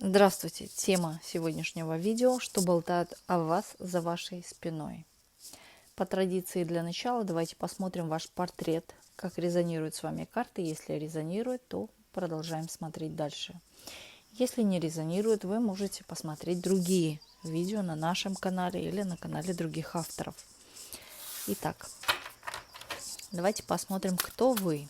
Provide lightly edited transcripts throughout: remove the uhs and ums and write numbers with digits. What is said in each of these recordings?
Здравствуйте! Тема сегодняшнего видео: что болтают о вас за вашей спиной. По традиции для начала давайте посмотрим ваш портрет, как резонируют с вами карты. Если резонирует, то продолжаем смотреть дальше. Если не резонирует, вы можете посмотреть другие видео на нашем канале или на канале других авторов. Итак, давайте посмотрим, кто вы.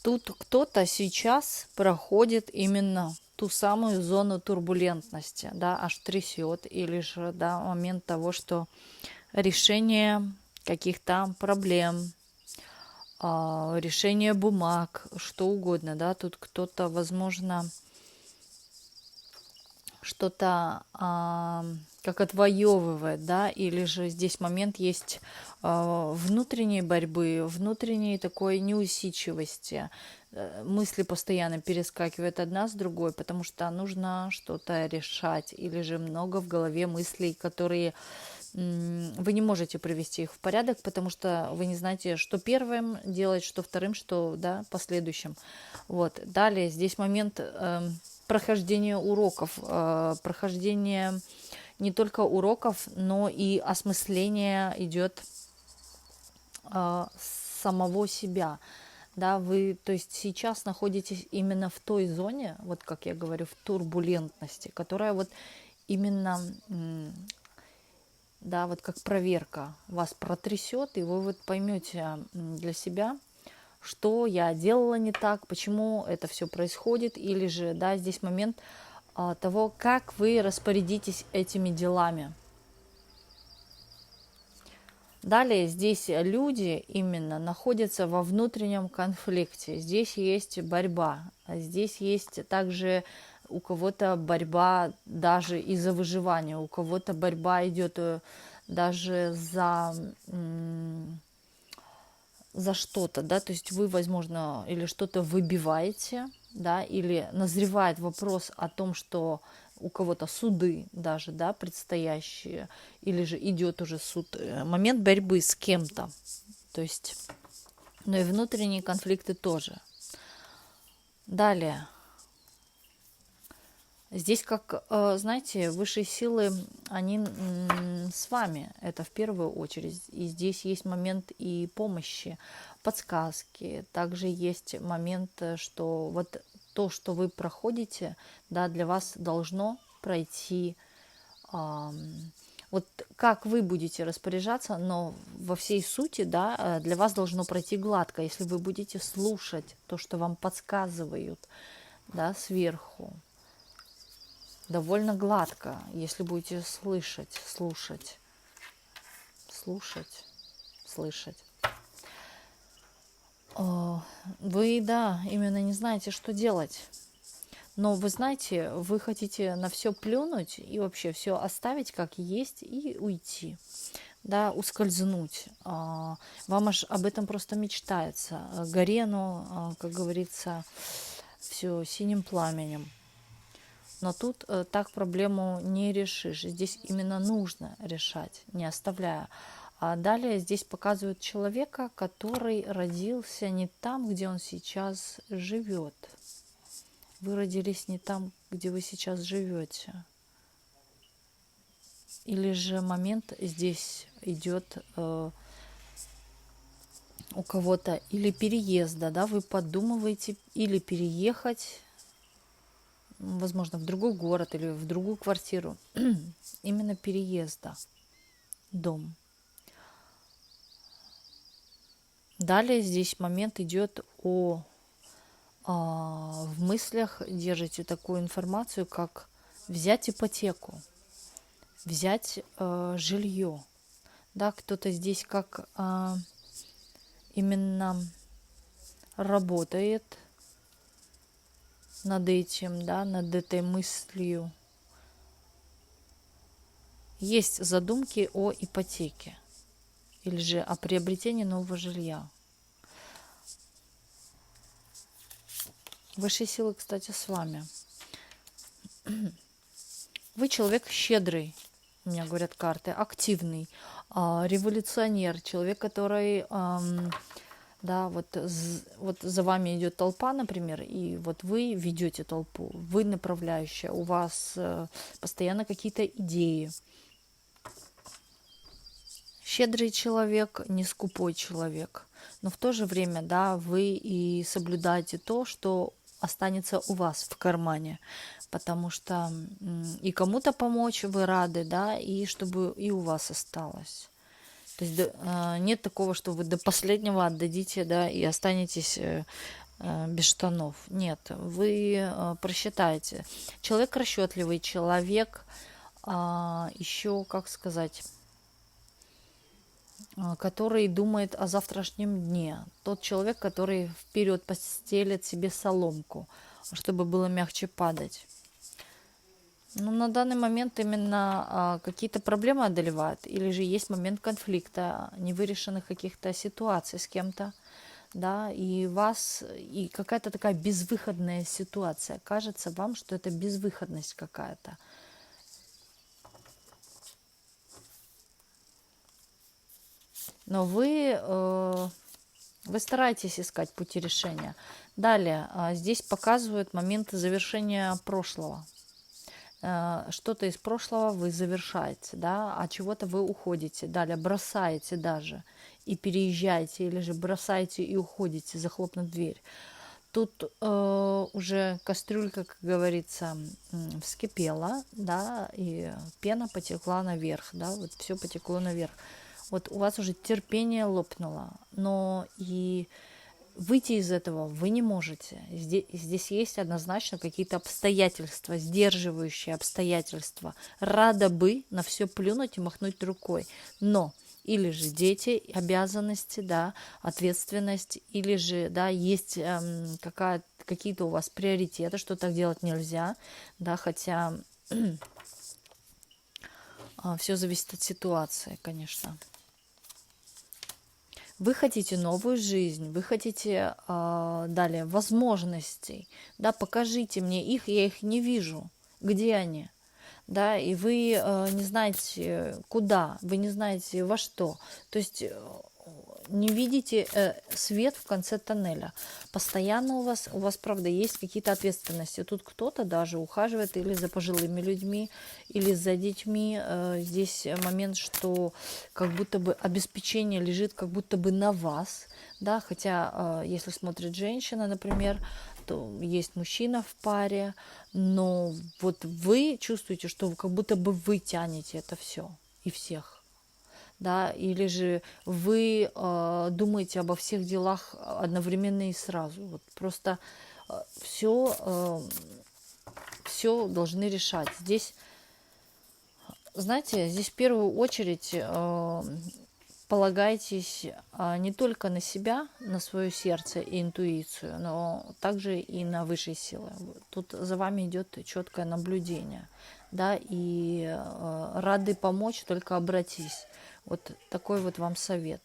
Тут кто-то сейчас проходит именно ту самую зону турбулентности, да, аж трясет, или же, да, момент того, что решение каких-то проблем, решение бумаг, что угодно, да, тут кто-то, возможно, что-то как отвоевывает, да, или же здесь момент есть внутренней борьбы, внутренней такой неусидчивости. Мысли постоянно перескакивают одна с другой, потому что нужно что-то решать, или же много в голове мыслей, которые вы не можете привести их в порядок, потому что вы не знаете, что первым делать, что вторым, что, да, последующим. Вот. Далее здесь момент прохождения уроков, прохождения не только уроков, но и осмысление идет самого себя. Да, вы, то есть сейчас находитесь именно в той зоне, вот как я говорю, в турбулентности, которая вот именно, да, вот как проверка вас протрясет, и вы вот поймете для себя, что я делала не так, почему это все происходит, или же, да, здесь момент того, как вы распорядитесь этими делами. Далее здесь люди именно находятся во внутреннем конфликте. Здесь есть борьба. Здесь есть также у кого-то борьба даже из-за выживания, у кого-то борьба идет даже за что-то, да, то есть вы, возможно, или что-то выбиваете, да, или назревает вопрос о том, что у кого-то суды даже, да, предстоящие, или же идет уже суд, момент борьбы с кем-то, то есть, но и внутренние конфликты тоже. Далее. Здесь, как, знаете, высшие силы, они с вами, это в первую очередь. И здесь есть момент и помощи, подсказки. Также есть момент, что вот то, что вы проходите, да, для вас должно пройти. Вот как вы будете распоряжаться, но во всей сути, да, для вас должно пройти гладко, если вы будете слушать то, что вам подсказывают, да, сверху. Довольно гладко, если будете слышать, слушать, слышать. Вы, да, именно не знаете, что делать. Но вы знаете, вы хотите на все плюнуть и вообще все оставить как есть и уйти, да, ускользнуть. Вам аж об этом просто мечтается. Горено, как говорится, все синим пламенем. Но тут так проблему не решишь. Здесь именно нужно решать, не оставляя. А далее здесь показывают человека, который родился не там, где он сейчас живет. Вы родились не там, где вы сейчас живете. Или же момент здесь идет у кого-то или переезда, да, вы подумываете или переехать, возможно, в другой город или в другую квартиру. Именно переезда, дом. Далее здесь момент идет в мыслях держите такую информацию, как взять ипотеку, взять жилье. Да, кто-то здесь как именно работает над этим, да, над этой мыслью. Есть задумки о ипотеке или же о приобретении нового жилья. Высшие силы, кстати, с вами. Вы человек щедрый, у меня говорят карты, активный, революционер, человек, который, да, вот за вами идет толпа, например, и вот вы ведете толпу, вы направляющая, у вас постоянно какие-то идеи. Щедрый человек, не скупой человек, но в то же время, да, вы и соблюдаете то, что останется у вас в кармане, потому что и кому-то помочь вы рады, да, и чтобы и у вас осталось. То есть нет такого, что вы до последнего отдадите, да, и останетесь без штанов. Нет, вы просчитаете. Человек расчетливый, человек еще, как сказать, который думает о завтрашнем дне. Тот человек, который вперед постелит себе соломку, чтобы было мягче падать. Но на данный момент именно какие-то проблемы одолевают, или же есть момент конфликта, невырешенных каких-то ситуаций с кем-то, да, и вас, и какая-то такая безвыходная ситуация. Кажется вам, что это безвыходность какая-то. Но вы стараетесь искать пути решения. Далее, здесь показывают моменты завершения прошлого. Что-то из прошлого вы завершаете, да, а чего-то вы уходите. Далее, бросаете даже и переезжаете, или же бросаете и уходите, захлопнув дверь. Тут уже кастрюлька, как говорится, вскипела, да, и пена потекла наверх, да, вот все потекло наверх. Вот у вас уже терпение лопнуло, но и выйти из этого вы не можете. Здесь есть однозначно какие-то обстоятельства, сдерживающие обстоятельства. Рада бы на все плюнуть и махнуть рукой, но или же дети, обязанности, да, ответственность, или же, да, есть какие-то у вас приоритеты, что так делать нельзя, да, хотя все зависит от ситуации, конечно. Вы хотите новую жизнь, вы хотите далее возможностей, да, покажите мне их, я их не вижу, где они, да, и вы не знаете куда, вы не знаете во что, то есть не видите свет в конце тоннеля. Постоянно у вас, правда, есть какие-то ответственности. Тут кто-то даже ухаживает или за пожилыми людьми, или за детьми. Здесь момент, что как будто бы обеспечение лежит как будто бы на вас, да, хотя если смотрит женщина, например, то есть мужчина в паре, но вот вы чувствуете, что как будто бы вы тянете это все и всех. Да, или же вы думаете обо всех делах одновременно и сразу. Вот просто все должны решать. Здесь, знаете, здесь в первую очередь полагайтесь не только на себя, на свое сердце и интуицию, но также и на высшие силы. Тут за вами идет четкое наблюдение, да, и рады помочь, только обратись. Вот такой вот вам совет.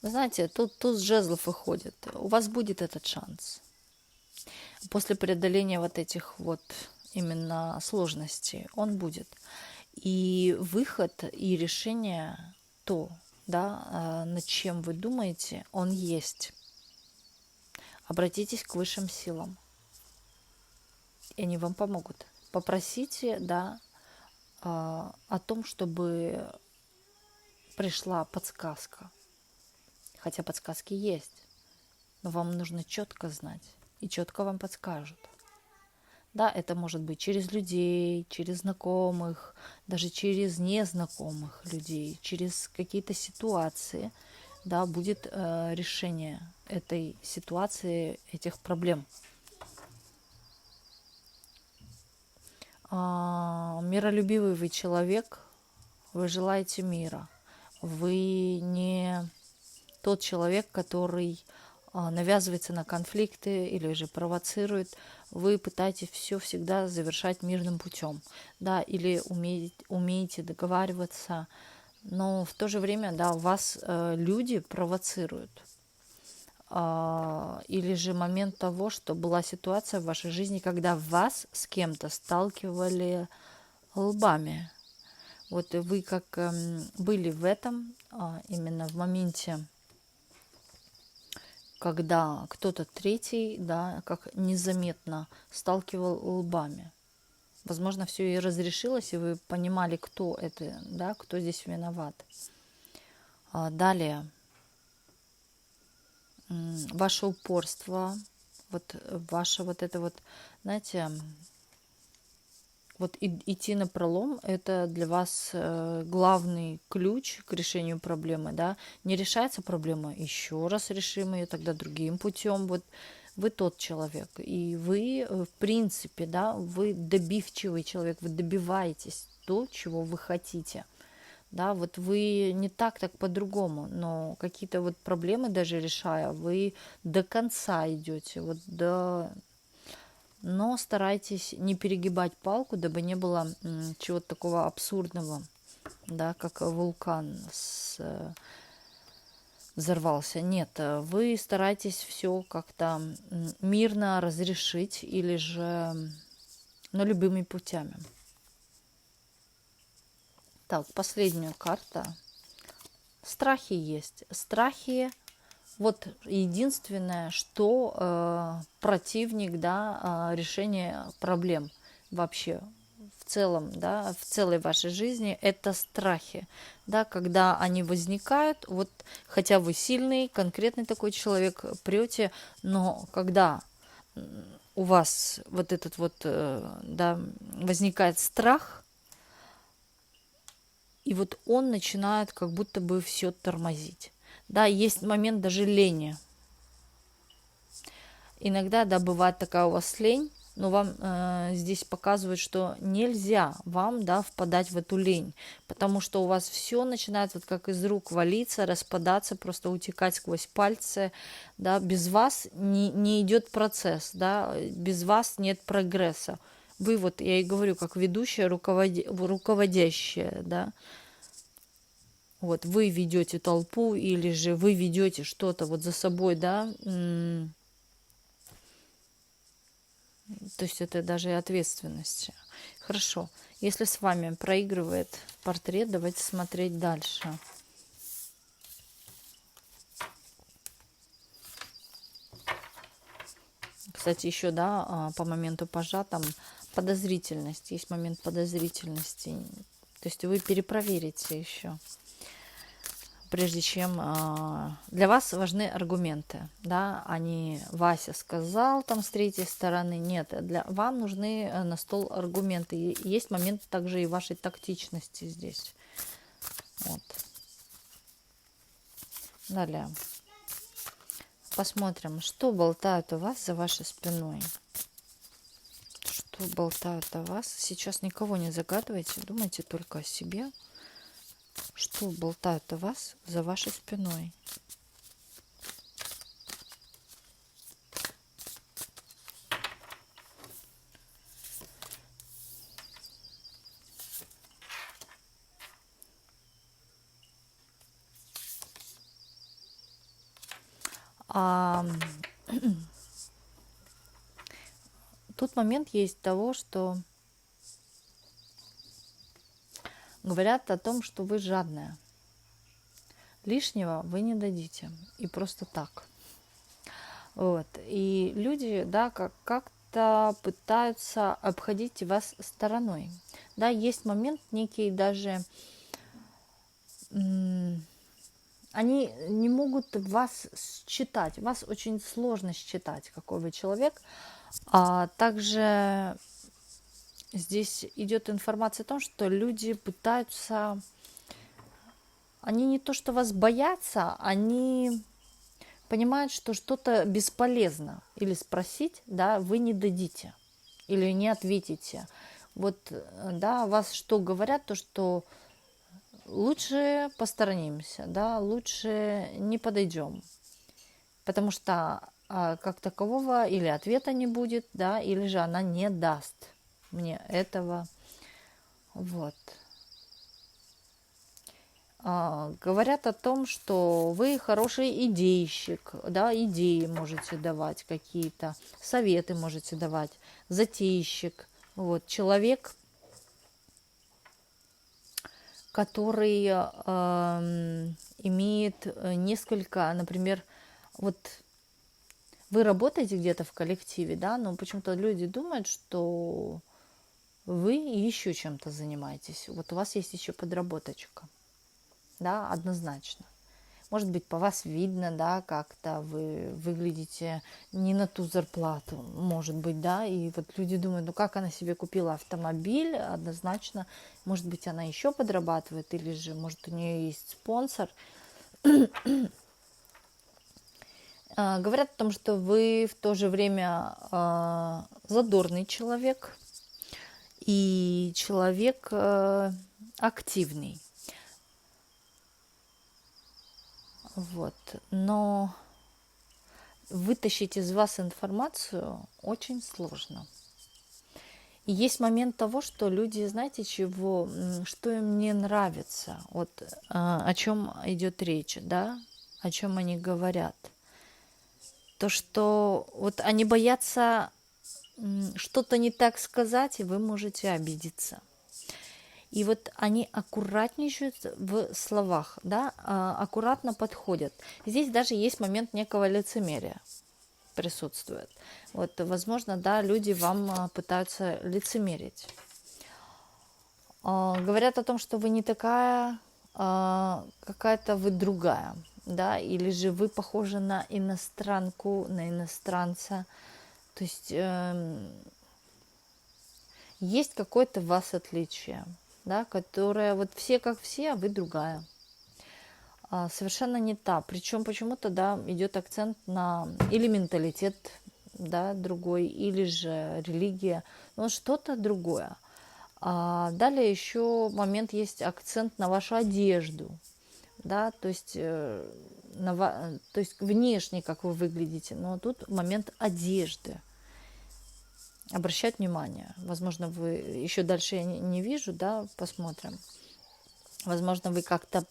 Вы знаете, тут с жезлов выходит. У вас будет этот шанс. После преодоления вот этих вот именно сложностей он будет. И выход, и решение, то, да, над чем вы думаете, он есть. Обратитесь к высшим силам, и они вам помогут. Попросите, да, о том, чтобы пришла подсказка. Хотя подсказки есть, но вам нужно четко знать, и четко вам подскажут. Да, это может быть через людей, через знакомых, даже через незнакомых людей, через какие-то ситуации, да, будет решение этой ситуации, этих проблем. Миролюбивый вы человек, вы желаете мира, вы не тот человек, который навязывается на конфликты или же провоцирует. Вы пытаетесь все всегда завершать мирным путем, да, или умеете договариваться, но в то же время, да, вас люди провоцируют. или же момент того, что была ситуация в вашей жизни, когда вас с кем-то сталкивали лбами. Вот вы как были в этом, именно в моменте, когда кто-то третий, да, как незаметно сталкивал лбами. Возможно, все и разрешилось, и вы понимали, кто это, да, кто здесь виноват. Далее, ваше упорство, вот ваше вот это вот, знаете, вот идти на пролом — это для вас главный ключ к решению проблемы, да. Не решается проблема, еще раз решим ее тогда другим путем. Вот вы тот человек, и вы, в принципе, да, вы добивчивый человек, вы добиваетесь то, чего вы хотите. Да, вот вы не так по-другому, но какие-то вот проблемы даже решая, вы до конца идете, вот до... Но старайтесь не перегибать палку, дабы не было чего-то такого абсурдного, да, как вулкан взорвался. Нет, вы старайтесь все как-то мирно разрешить или же, но любыми путями. Так, последняя карта. Страхи есть. Страхи, вот единственное, что противник, да, решения проблем вообще в целом, да, в целой вашей жизни, это страхи, да, когда они возникают, вот, хотя вы сильный, конкретный такой человек, прете, но когда у вас вот этот вот, да, возникает страх, и вот он начинает как будто бы все тормозить. Да, есть момент даже лени. Иногда, да, бывает такая у вас лень, но вам здесь показывают, что нельзя вам, да, впадать в эту лень, потому что у вас все начинает вот как из рук валиться, распадаться, просто утекать сквозь пальцы, да, без вас не идет процесс, да, без вас нет прогресса. Вы вот, я и говорю, как ведущая, руководящая, да, вот вы ведете толпу или же вы ведете что-то вот за собой, да, то есть это даже и ответственность. Хорошо. Если с вами проигрывает портрет, давайте смотреть дальше. Кстати, еще, да, по моменту пажа там подозрительность. Есть момент подозрительности. То есть вы перепроверите еще. Прежде чем для вас важны аргументы, да, они Вася сказал там с третьей стороны, нет, вам нужны на стол аргументы. И есть момент также и вашей тактичности здесь. Вот. Далее. Посмотрим, что болтают у вас за вашей спиной. Что болтают о вас. Сейчас никого не загадывайте, думайте только о себе. Что болтают о вас за вашей спиной. Тут момент есть того, что говорят о том, что вы жадная. Лишнего вы не дадите. И просто так. Вот. И люди, да, как-то пытаются обходить вас стороной. Да, есть момент некий даже... Они не могут вас считать. Вас очень сложно считать, какой вы человек. А также здесь идет информация о том, что люди пытаются... Они не то что вас боятся, они понимают, что что-то бесполезно. Или спросить, да, вы не дадите. Или не ответите. Вот, да, вас что говорят, то что лучше посторонимся, да, лучше не подойдем. Потому что как такового или ответа не будет, да, или же она не даст мне этого. Вот. говорят о том, что вы хороший идейщик, да, идеи можете давать какие-то, советы можете давать, затейщик. Вот, человек, который имеет несколько, например, вот вы работаете где-то в коллективе, да, но почему-то люди думают, что вы еще чем-то занимаетесь. Вот у вас есть еще подработочка, да, однозначно. Может быть, по вас видно, да, как-то вы выглядите не на ту зарплату, может быть, да, и вот люди думают, ну как она себе купила автомобиль, однозначно, может быть, она еще подрабатывает, или же, может, у нее есть спонсор. Говорят о том, что вы в то же время задорный человек и человек активный. Вот. Но вытащить из вас информацию очень сложно. И есть момент того, что люди, знаете, чего, что им не нравится, вот о чем идет речь, да, о чем они говорят. То, что вот они боятся что-то не так сказать, и вы можете обидеться. И вот они аккуратничают в словах, да, аккуратно подходят. Здесь даже есть момент некого лицемерия присутствует. Вот, возможно, да, люди вам пытаются лицемерить. Говорят о том, что вы не такая, какая-то вы другая, да, или же вы похожи на иностранку, на иностранца. То есть есть какое-то в вас отличие, да, которое вот все как все, а вы другая. Совершенно не та. Причем почему-то, да, идет акцент на или менталитет, да, другой, или же религия, но что-то другое. Далее еще момент есть акцент на вашу одежду, да, то есть, то есть внешне, как вы выглядите, но тут момент одежды. Обращать внимание. Возможно, вы еще дальше я не вижу, да, посмотрим. Возможно, вы как-то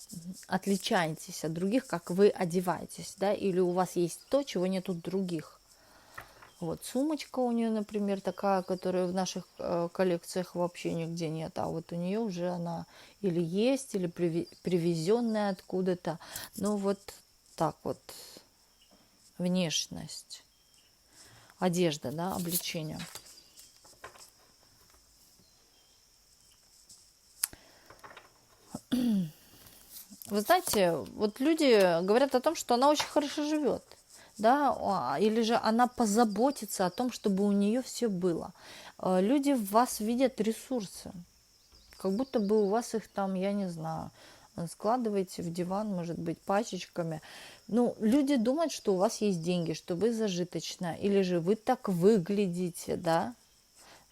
отличаетесь от других, как вы одеваетесь, да, или у вас есть то, чего нет у других. Вот сумочка у нее, например, такая, которая в наших коллекциях вообще нигде нет, а вот у нее уже она или есть, или привезенная откуда-то. Ну вот так вот, внешность, одежда, да, облечение. Вы знаете, вот люди говорят о том, что она очень хорошо живет, да, или же она позаботится о том, чтобы у нее все было. Люди в вас видят ресурсы, как будто бы у вас их там, я не знаю, складываете в диван, может быть, пачечками. Ну, люди думают, что у вас есть деньги, что вы зажиточная, или же вы так выглядите, да,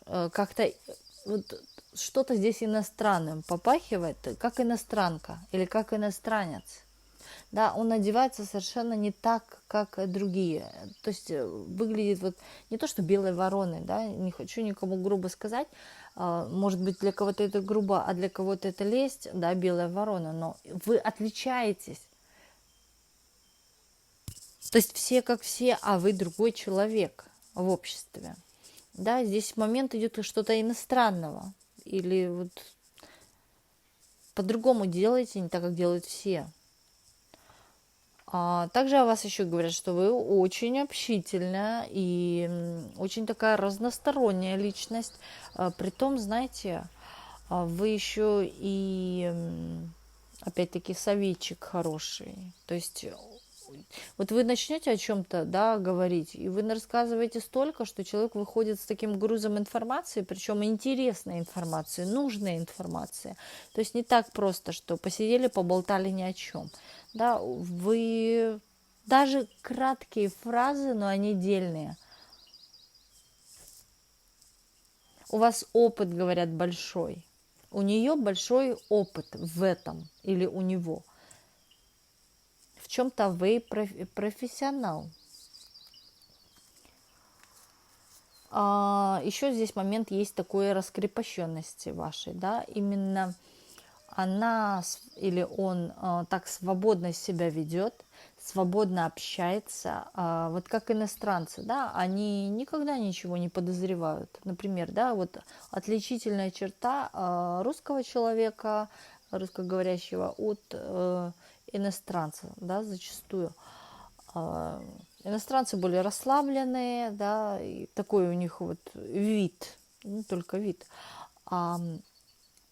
как-то вот что-то здесь иностранным попахивает, как иностранка или как иностранец. Да, он одевается совершенно не так, как другие. То есть выглядит вот не то, что белой вороной, да, не хочу никому грубо сказать, может быть, для кого-то это грубо, а для кого-то это лесть, да, белая ворона, но вы отличаетесь. То есть все как все, а вы другой человек в обществе. Да, здесь момент идет что-то иностранного. Или вот по-другому делаете, не так, как делают все. Также о вас еще говорят, что вы очень общительная и очень такая разносторонняя личность. Притом, знаете, вы еще и, опять-таки, советчик хороший. То есть вот вы начнете о чем-то, да, говорить, и вы рассказываете столько, что человек выходит с таким грузом информации, причем интересной информации, нужной информации. То есть не так просто, что посидели, поболтали ни о чем. Да, вы даже краткие фразы, но они дельные. У вас опыт, говорят, большой. У нее большой опыт в этом или у него. В чем-то вы профессионал. Еще здесь момент есть такой раскрепощенности вашей, да, именно она или он так свободно себя ведет, свободно общается, вот как иностранцы, да, они никогда ничего не подозревают. Например, да, вот отличительная черта русского человека, русскоговорящего от иностранца, да, зачастую. А, Иностранцы более расслабленные, да, и такой у них вот вид, не только вид. А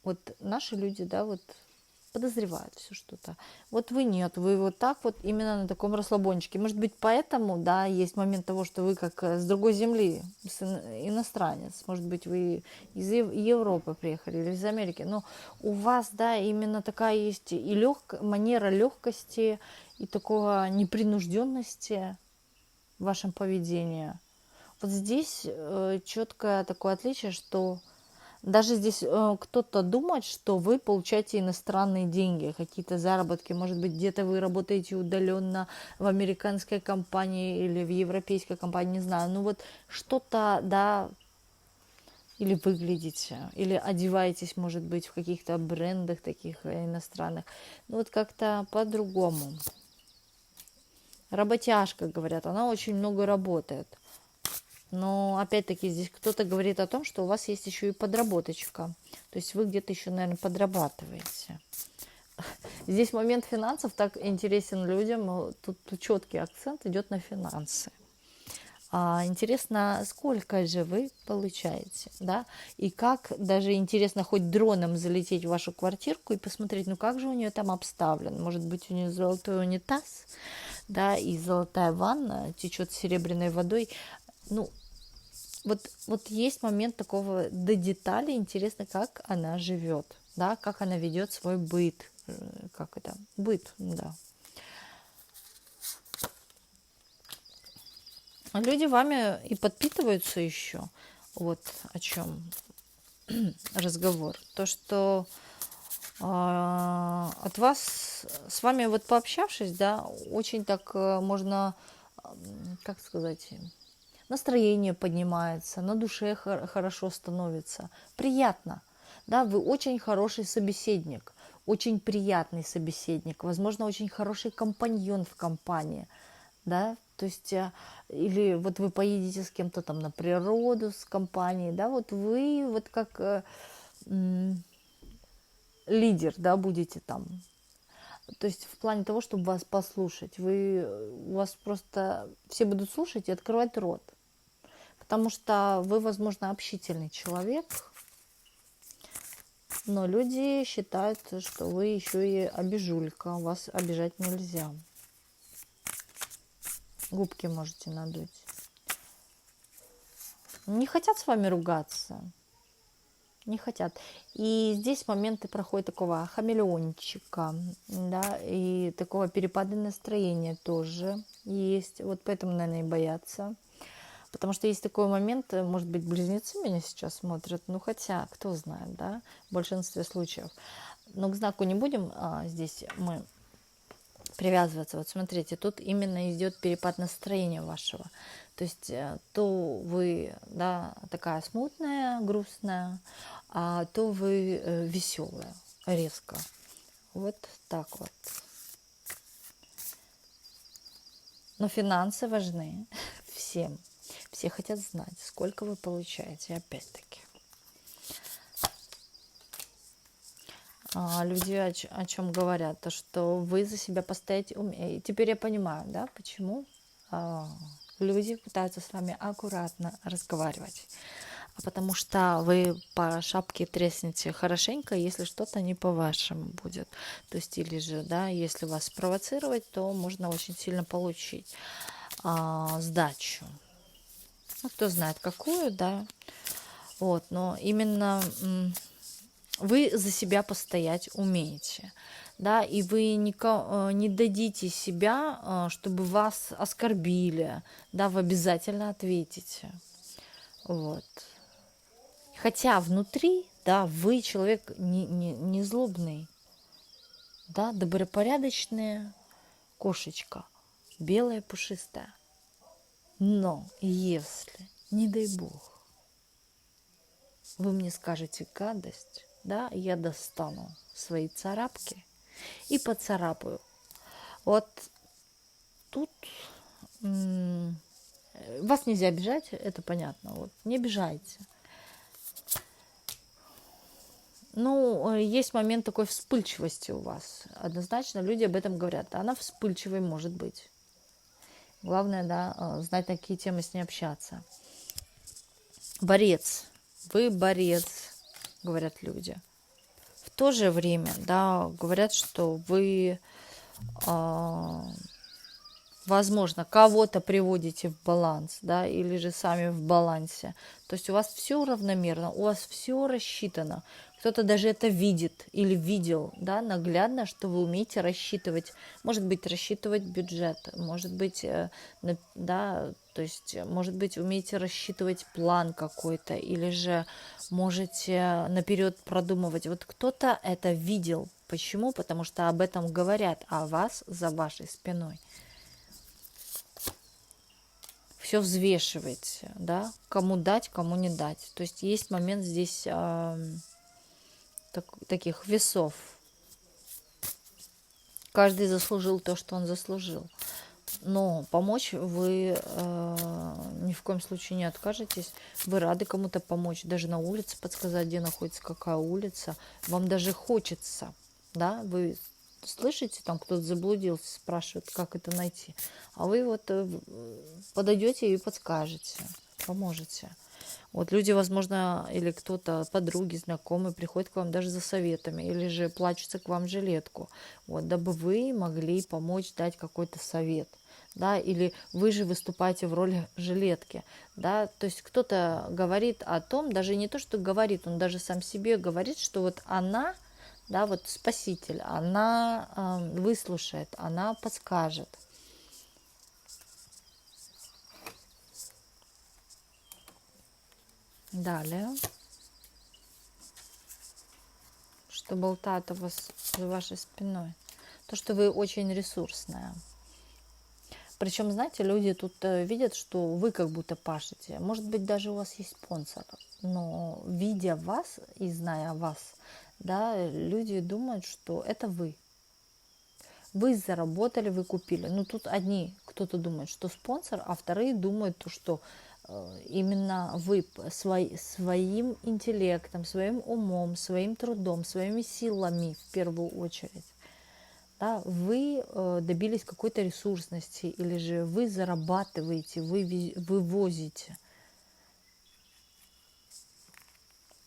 вот наши люди, да, вот подозревают все что-то. Вот вы нет, вы вот так вот именно на таком расслабончике. Может быть, поэтому, да, есть момент того, что вы как с другой земли, иностранец. Может быть, вы из Европы приехали или из Америки. Но у вас, да, именно такая есть и манера легкости, и такого непринужденности в вашем поведении. Вот здесь четкое такое отличие, что даже здесь кто-то думает, что вы получаете иностранные деньги, какие-то заработки. Может быть, где-то вы работаете удаленно в американской компании или в европейской компании, не знаю. Ну вот что-то, да, или выглядите, или одеваетесь, может быть, в каких-то брендах таких иностранных. Ну вот как-то по-другому. Работяжка, говорят, она очень много работает. Но опять-таки здесь кто-то говорит о том, что у вас есть еще и подработочка. То есть вы где-то еще, наверное, подрабатываете. Здесь момент финансов так интересен людям. Тут четкий акцент идет на финансы. Интересно, сколько же вы получаете, да? И как, даже интересно хоть дроном залететь в вашу квартирку и посмотреть, ну как же у нее там обставлено. Может быть, у нее золотой унитаз, да, и золотая ванна течет серебряной водой. Ну, вот есть момент такого до деталей, интересно, как она живет, да, как она ведет свой быт, как это, быт, да. А люди вами и подпитываются еще, вот о чем разговор. То, что от вас, с вами вот пообщавшись, да, очень так можно, как сказать, настроение поднимается, на душе хорошо становится, приятно. Да, вы очень хороший собеседник, очень приятный собеседник, возможно, очень хороший компаньон в компании, да, то есть, или вот вы поедете с кем-то там на природу с компанией, да, вот вы вот как лидер, да, будете там. То есть в плане того, чтобы вас послушать, у вас просто все будут слушать и открывать рот. Потому что вы, возможно, общительный человек, но люди считают, что вы еще и обижулька, вас обижать нельзя. Губки можете надуть. Не хотят с вами ругаться, не хотят. И здесь моменты проходят такого хамелеончика, да, и такого перепада настроения тоже есть. Вот поэтому, наверное, и боятся. Потому что есть такой момент, может быть, близнецы меня сейчас смотрят, ну хотя, кто знает, да, в большинстве случаев. Но к знаку не будем здесь мы привязываться. Вот смотрите, тут именно идет перепад настроения вашего. То есть то вы, да, такая смутная, грустная, а то вы веселая, резко. Вот так вот. Но финансы важны всем. Все хотят знать, сколько вы получаете, опять-таки. Люди о чем говорят, то что вы за себя постоять умеете. Теперь я понимаю, да, почему люди пытаются с вами аккуратно разговаривать. Потому что вы по шапке треснете хорошенько, если что-то не по-вашему будет. То есть, или же, да, если вас спровоцировать, то можно очень сильно получить сдачу. Ну, кто знает какую, да. Вот, но именно вы за себя постоять умеете, да, и вы не дадите себя, чтобы вас оскорбили, да, вы обязательно ответите. Вот. Хотя внутри, да, вы человек не злобный, да, добропорядочная кошечка, белая, пушистая. Но если, не дай бог, вы мне скажете гадость, да, я достану свои царапки и поцарапаю. Вот тут вас нельзя обижать, это понятно. Вот, не обижайте. Ну, есть момент такой вспыльчивости у вас. Однозначно люди об этом говорят. Она вспыльчивой может быть. Главное, да, знать, на какие темы с ней общаться. Борец. Вы борец, говорят люди. В то же время, да, говорят, что вы, возможно, кого-то приводите в баланс, да, или же сами в балансе. То есть у вас все равномерно, у вас все рассчитано. Кто-то даже это видит или видел, да, наглядно, что вы умеете рассчитывать. Может быть, рассчитывать бюджет, может быть, да, то есть, может быть, умеете рассчитывать план какой-то, или же можете наперед продумывать. Вот кто-то это видел. Почему? Потому что об этом говорят о вас за вашей спиной. Все взвешиваете, да, кому дать, кому не дать. То есть есть момент здесь таких весов. Каждый заслужил то, что он заслужил. Но помочь вы ни в коем случае не откажетесь. Вы рады кому-то помочь, даже на улице подсказать, где находится какая улица. Вам даже хочется, да, вы слышите, там кто-то заблудился, спрашивает, как это найти. А вы вот подойдете и подскажете, поможете. Вот люди, возможно, или кто-то, подруги, знакомые, приходят к вам даже за советами, или же плачутся к вам в жилетку, вот, дабы вы могли помочь, дать какой-то совет, да, или вы же выступаете в роли жилетки, да, то есть кто-то говорит о том, даже не то, что говорит, он даже сам себе говорит, что вот она, да, вот спаситель, она выслушает, она подскажет. Далее. Что болтает у вас за вашей спиной. То, что вы очень ресурсная. Причем, знаете, люди тут видят, что вы как будто пашете. Может быть, даже у вас есть спонсор. Но видя вас и зная вас, да, люди думают, что это вы. Вы заработали, вы купили. Ну, тут одни, кто-то думает, что спонсор, а вторые думают, что именно вы своим интеллектом, своим умом, своим трудом, своими силами в первую очередь, да, вы добились какой-то ресурсности, или же вы зарабатываете, вы вывозите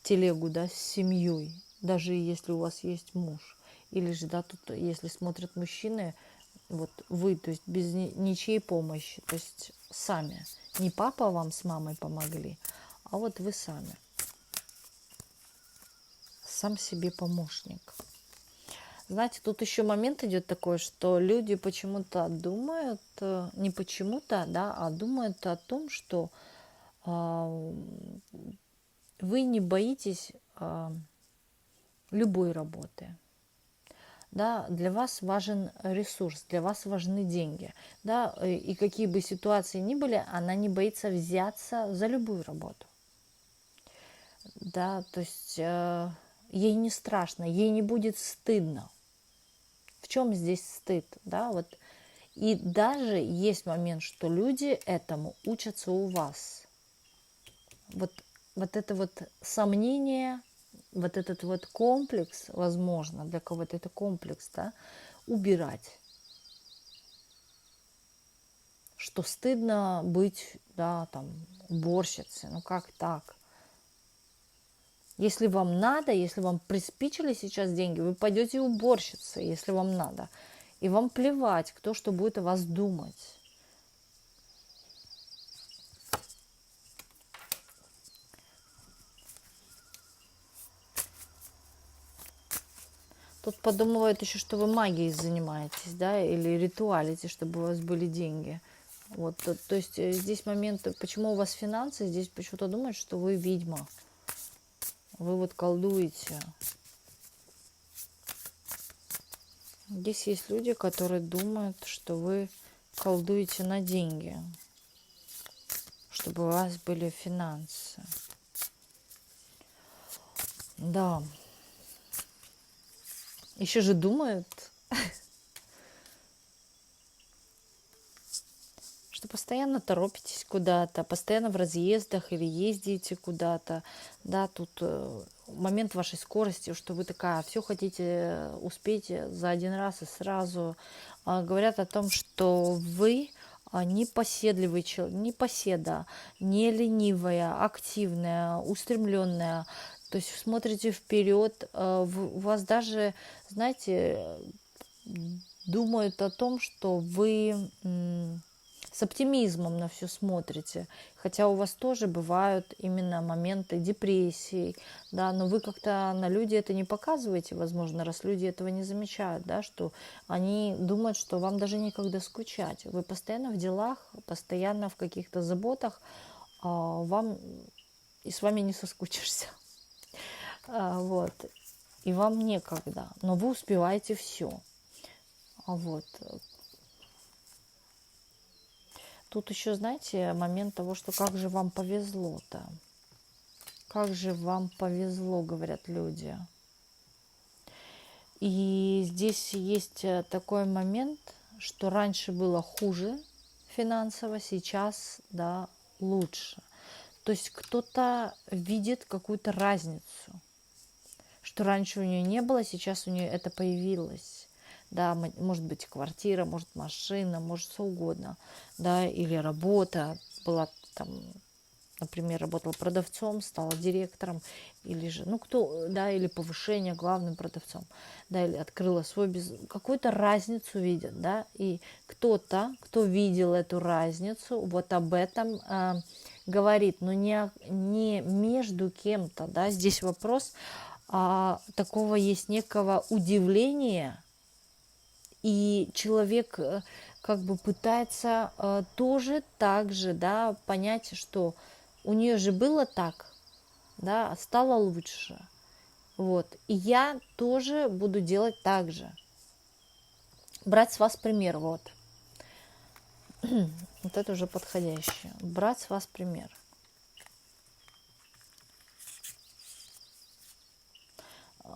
телегу, да, с семьей, даже если у вас есть муж. Или же, да, тут, если смотрят мужчины, вот вы, то есть без ничьей помощи, то есть сами. Не папа вам с мамой помогли, а вот вы сами. Сам себе помощник. Знаете, тут еще момент идет такой, что люди почему-то думают, не почему-то, да, а думают о том, что вы не боитесь любой работы. Да, для вас важен ресурс, для вас важны деньги. Да, и какие бы ситуации ни были, она не боится взяться за любую работу. Да, то есть ей не страшно, ей не будет стыдно. В чем здесь стыд? Да, вот. И даже есть момент, что люди этому учатся у вас. Вот это вот сомнение, вот этот вот комплекс, возможно, для кого-то это комплекс, да, убирать. Что стыдно быть, да, там, уборщицей, ну как так? Если вам надо, если вам приспичили сейчас деньги, вы пойдете уборщицей, если вам надо. И вам плевать, кто что будет о вас думать. Тут подумывают еще, что вы магией занимаетесь, да, или ритуалите, чтобы у вас были деньги. Вот, то есть здесь момент, почему у вас финансы, здесь почему-то думают, что вы ведьма. Вы вот колдуете. Здесь есть люди, которые думают, что вы колдуете на деньги, чтобы у вас были финансы. Да. Еще же думают, что постоянно торопитесь куда-то, постоянно в разъездах или ездите куда-то, да, тут момент вашей скорости, что вы такая, все хотите успеть за один раз и сразу. Говорят о том, что вы непоседливый человек, не поседа, не ленивая, активная, устремленная, то есть смотрите вперед, у вас даже, знаете, думают о том, что вы с оптимизмом на все смотрите, хотя у вас тоже бывают именно моменты депрессии, да, но вы как-то на люди это не показываете, возможно, раз люди этого не замечают, да, что они думают, что вам даже некогда скучать, вы постоянно в делах, постоянно в каких-то заботах, вам и с вами не соскучишься, вот, и вам некогда, но вы успеваете все, вот. Тут еще, знаете, момент того, что как же вам повезло-то. Как же вам повезло, говорят люди. И здесь есть такой момент, что раньше было хуже финансово, сейчас, да, лучше. То есть кто-то видит какую-то разницу, что раньше у нее не было, сейчас у нее это появилось. Да, может быть квартира, может машина, может что угодно, да, или работа была там, например, работала продавцом, стала директором, или же, ну кто, да, или повышение главным продавцом, да, или открыла свой бизнес, какую-то разницу видят, да, и кто-то, кто видел эту разницу, вот об этом говорит, но не между кем-то, да, здесь вопрос такого есть некого удивления, и человек как бы пытается тоже так же, да, понять, что у нее же было так, да, стало лучше, вот, и я тоже буду делать так же, брать с вас пример, вот, вот это уже подходящее, брать с вас пример.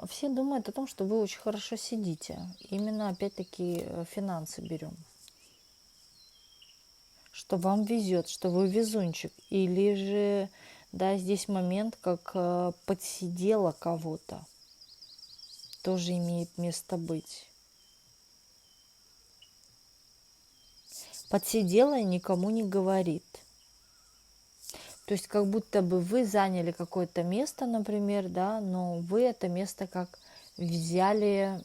Все думают о том, что вы очень хорошо сидите, именно опять-таки финансы берем, что вам везет, что вы везунчик, или же, да, здесь момент, как подсидела кого-то, тоже имеет место быть. Подсидела и никому не говорит. То есть как будто бы вы заняли какое-то место, например, да, но вы это место как взяли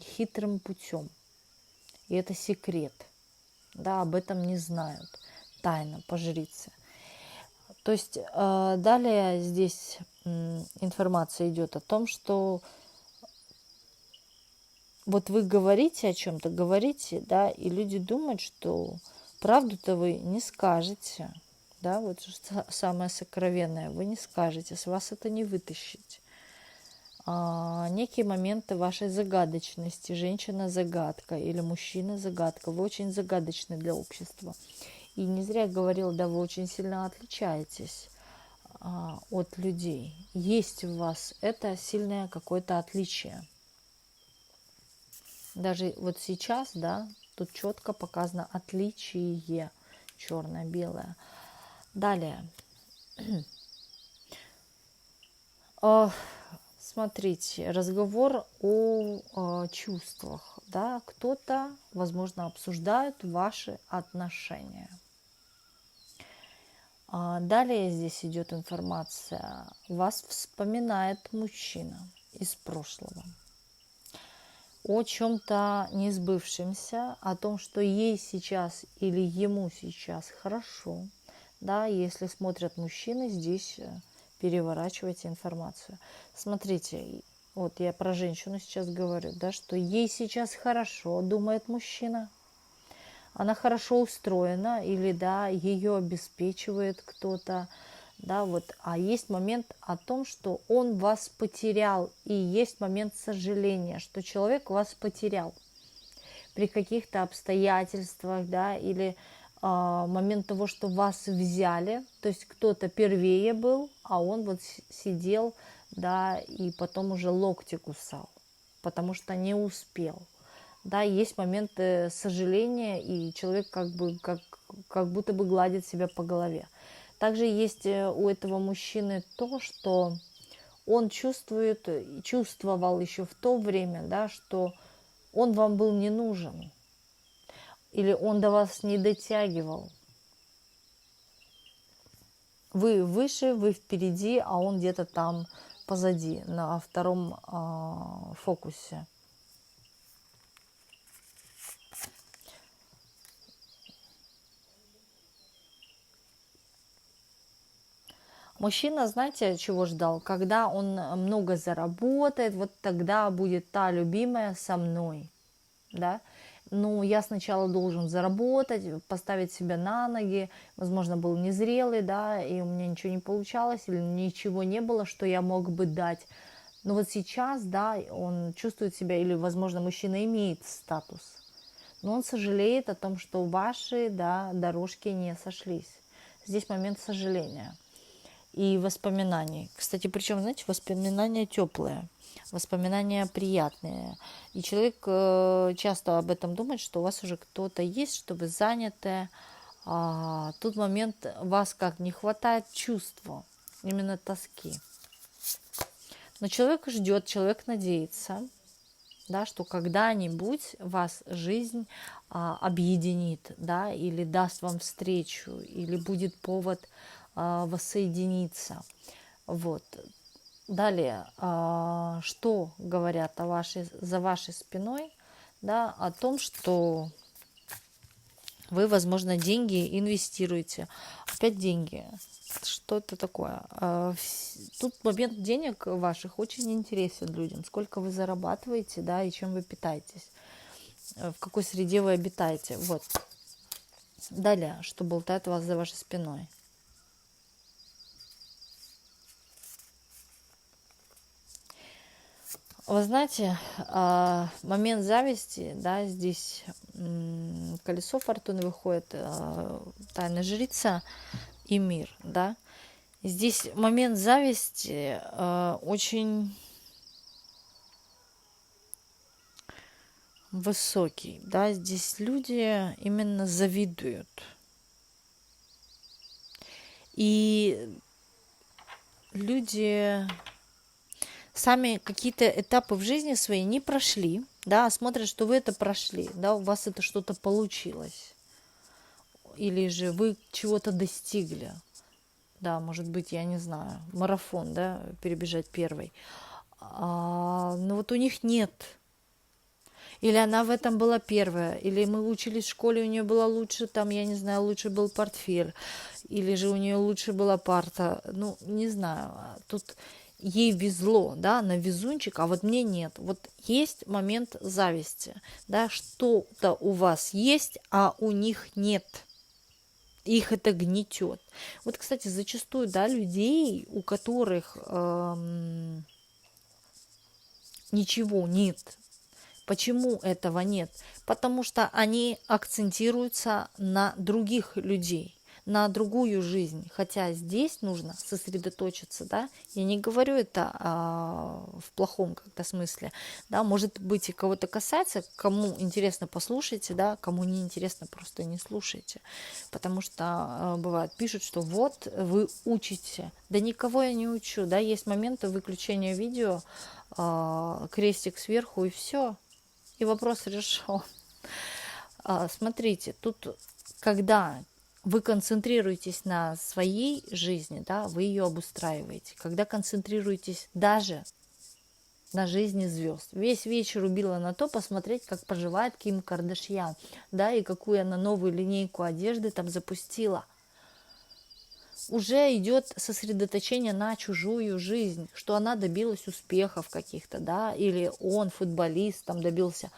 хитрым путем. И это секрет. Да, об этом не знают. Тайна по жрице. То есть далее здесь информация идет о том, что вот вы говорите о чем-то, говорите, да, и люди думают, что правду-то вы не скажете, да, вот что самое сокровенное, вы не скажете, с вас это не вытащить. Некие моменты вашей загадочности, женщина-загадка или мужчина-загадка, вы очень загадочны для общества. И не зря я говорила, да, вы очень сильно отличаетесь от людей. Есть у вас это сильное какое-то отличие. Даже вот сейчас, да, тут четко показано отличие, черное-белое. Далее. Смотрите, разговор о чувствах, да, кто-то, возможно, обсуждает ваши отношения. Далее здесь идет информация. Вас вспоминает мужчина из прошлого о чем-то несбывшемся, о том, что ей сейчас или ему сейчас хорошо. Да, если смотрят мужчины, здесь переворачивайте информацию. Смотрите, вот я про женщину сейчас говорю, да, что ей сейчас хорошо, думает мужчина. Она хорошо устроена или, да, ее обеспечивает кто-то, да, вот. А есть момент о том, что он вас потерял, и есть момент сожаления, что человек вас потерял при каких-то обстоятельствах, да, или момент того, что вас взяли, то есть кто-то первее был, а он вот сидел, да, и потом уже локти кусал. потому что не успел. Да, есть моменты сожаления, и человек как будто бы гладит себя по голове. Также есть у этого мужчины то, что он чувствовал еще в то время, да, что он вам был не нужен, или он до вас не дотягивал. Вы выше, вы впереди, а он где-то там позади, на втором фокусе. Мужчина, знаете, чего ждал? Когда он много заработает, вот тогда будет та любимая со мной, да? Ну, я сначала должен заработать, поставить себя на ноги, возможно, был незрелый, да, и у меня ничего не получалось, или ничего не было, что я мог бы дать. Но вот сейчас, да, он чувствует себя, или, возможно, мужчина имеет статус, но он сожалеет о том, что ваши, да, дорожки не сошлись. Здесь момент сожаления и воспоминаний. Кстати, причем, знаете, воспоминания теплые, воспоминания приятные. И человек часто об этом думает, что у вас уже кто-то есть, что вы заняты. Тут момент вас как не хватает чувства, именно тоски. Но человек ждет, человек надеется, да, что когда-нибудь вас жизнь объединит, да, или даст вам встречу, или будет повод воссоединиться. Вот. Далее, что говорят за вашей спиной, да, о том, что вы, возможно, деньги инвестируете. Опять деньги. Что это такое? Тут момент денег ваших очень интересен людям. Сколько вы зарабатываете, да, и чем вы питаетесь. В какой среде вы обитаете. Вот. Далее, что болтает вас за вашей спиной. Вы знаете, момент зависти, да, здесь колесо фортуны выходит, тайная жрица и мир, да. Здесь момент зависти очень высокий, да, здесь люди именно завидуют. И люди сами какие-то этапы в жизни своей не прошли, да, а смотрят, что вы это прошли, да, у вас это что-то получилось. Или же вы чего-то достигли. Да, может быть, я не знаю, марафон, да, перебежать первый. Но вот у них нет. Или она в этом была первая, или мы учились в школе, у нее было лучше, там, я не знаю, лучше был портфель, или же у нее лучше была парта, ну, не знаю, тут ей везло, да, она везунчик, а вот мне нет. Вот есть момент зависти, да, что-то у вас есть, а у них нет. Их это гнетет. Вот, кстати, зачастую, да, людей, у которых ничего нет. Почему этого нет? Потому что они акцентируются на других людей, на другую жизнь. Хотя здесь нужно сосредоточиться, да. Я не говорю это в плохом как-то смысле, да. Может быть, и кого-то касается, кому интересно, послушайте, да, кому не интересно, просто не слушайте. Потому что бывает, пишут, что вот вы учите. Да никого я не учу, да. Есть моменты выключения видео, крестик сверху и все. И вопрос решен. Смотрите, тут, когда вы концентрируетесь на своей жизни, да, вы ее обустраиваете. Когда концентрируетесь даже на жизни звезд. Весь вечер убила на то посмотреть, как поживает Ким Кардашьян, да, и какую она новую линейку одежды там запустила. Уже идет сосредоточение на чужую жизнь, что она добилась успехов каких-то, да, или он, футболист, там добился.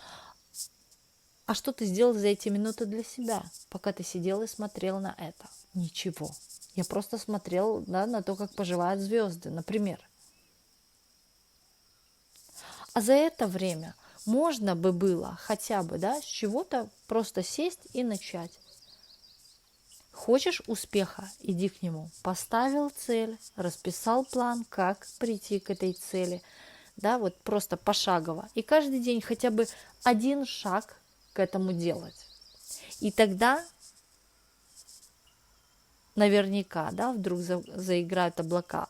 А что ты сделал за эти минуты для себя, пока ты сидел и смотрел на это? Ничего. Я просто смотрел, да, на то, как поживают звезды, например. А за это время можно бы было хотя бы, да, с чего-то просто сесть и начать. Хочешь успеха? Иди к нему. Поставил цель, расписал план, как прийти к этой цели. да, вот просто пошагово. И каждый день хотя бы один шаг к этому делать. И тогда наверняка, да, вдруг заиграют облака,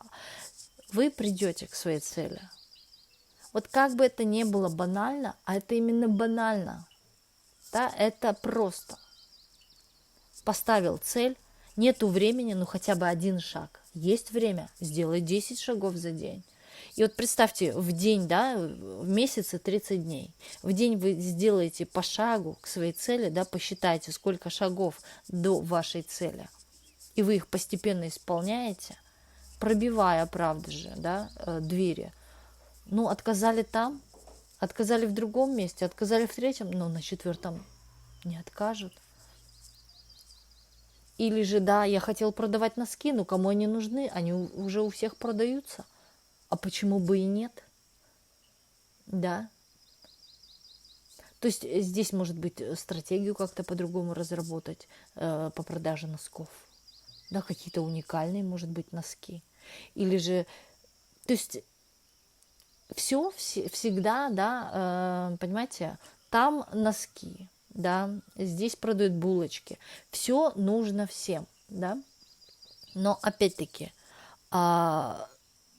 вы придете к своей цели. Вот как бы это ни было банально, а это именно банально, да, это просто. Поставил цель, нету времени, ну хотя бы один шаг. Есть время, сделай 10 шагов за день. И вот представьте, в день, да, в месяце 30 дней. В день вы сделаете по шагу к своей цели, да, посчитайте, сколько шагов до вашей цели. И вы их постепенно исполняете, пробивая, правда же, да, двери. Ну, отказали там, отказали в другом месте, отказали в третьем, но на четвертом не откажут. Или же, да, я хотел продавать носки, но кому они нужны? Они уже у всех продаются. А почему бы и нет? Да. То есть здесь, может быть, стратегию как-то по-другому разработать по продаже носков. Да, какие-то уникальные, может быть, носки. Или же, то есть все всегда, да, понимаете, там носки, да, здесь продают булочки. Все нужно всем, да. Но опять-таки,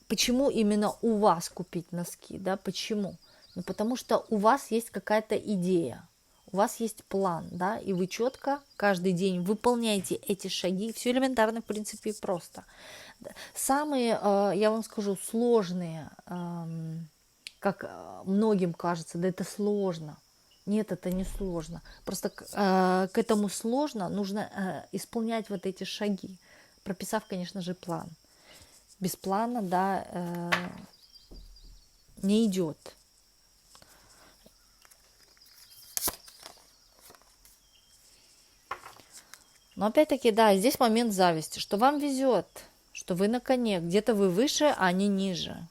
почему именно у вас купить носки, да, почему? Ну, потому что у вас есть какая-то идея, у вас есть план, да, и вы четко каждый день выполняете эти шаги, все элементарно, в принципе, просто. Самые, я вам скажу, сложные, как многим кажется, да это сложно. Нет, это не сложно. Просто к этому сложно, нужно исполнять вот эти шаги, прописав, конечно же, план. Без плана, да, не идет. Но опять-таки, да, здесь момент зависти, что вам везет, что вы на коне, где-то вы выше, а они ниже.